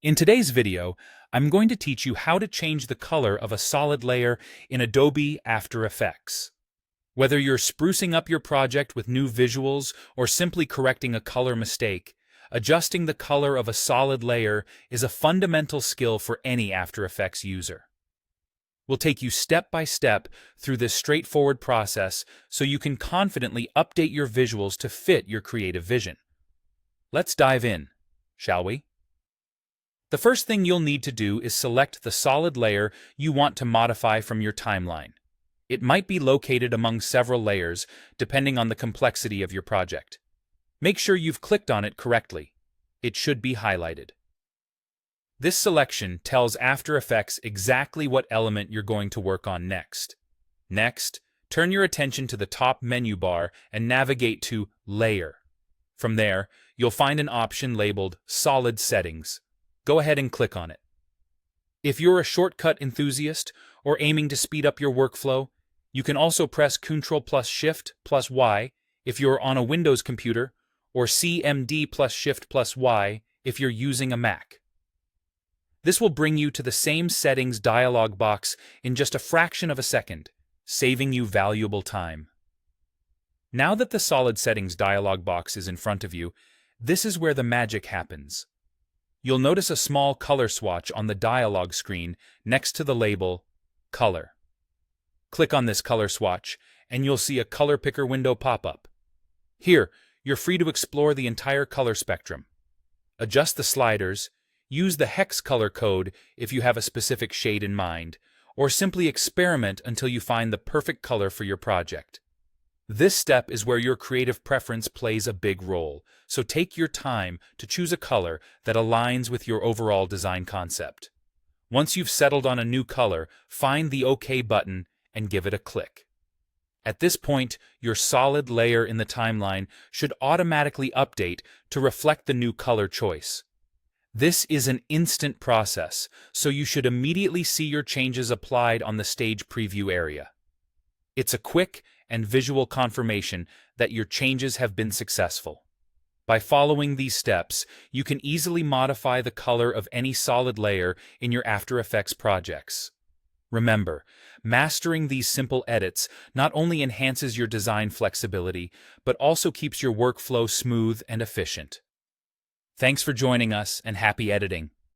In today's video, I'm going to teach you how to change the color of a solid layer in Adobe After Effects. Whether you're sprucing up your project with new visuals or simply correcting a color mistake, adjusting the color of a solid layer is a fundamental skill for any After Effects user. We'll take you step by step through this straightforward process so you can confidently update your visuals to fit your creative vision. Let's dive in, shall we? The first thing you'll need to do is select the solid layer you want to modify from your timeline. It might be located among several layers, depending on the complexity of your project. Make sure you've clicked on it correctly. It should be highlighted. This selection tells After Effects exactly what element you're going to work on next. Next, turn your attention to the top menu bar and navigate to Layer. From there, you'll find an option labeled Solid Settings. Go ahead and click on it. If you're a shortcut enthusiast or aiming to speed up your workflow, you can also press Ctrl plus Shift plus Y if you're on a Windows computer, or CMD plus Shift plus Y if you're using a Mac. This will bring you to the same settings dialog box in just a fraction of a second, saving you valuable time. Now that the Solid Settings dialog box is in front of you, this is where the magic happens. You'll notice a small color swatch on the dialog screen next to the label Color. Click on this color swatch, and you'll see a color picker window pop up. Here, you're free to explore the entire color spectrum. Adjust the sliders, use the hex color code if you have a specific shade in mind, or simply experiment until you find the perfect color for your project. This step is where your creative preference plays a big role, so take your time to choose a color that aligns with your overall design concept. Once you've settled on a new color, find the OK button and give it a click. At this point, your solid layer in the timeline should automatically update to reflect the new color choice. This is an instant process, so you should immediately see your changes applied on the stage preview area. It's a quick and visual confirmation that your changes have been successful. By following these steps, you can easily modify the color of any solid layer in your After Effects projects. Remember, mastering these simple edits not only enhances your design flexibility, but also keeps your workflow smooth and efficient. Thanks for joining us, and happy editing!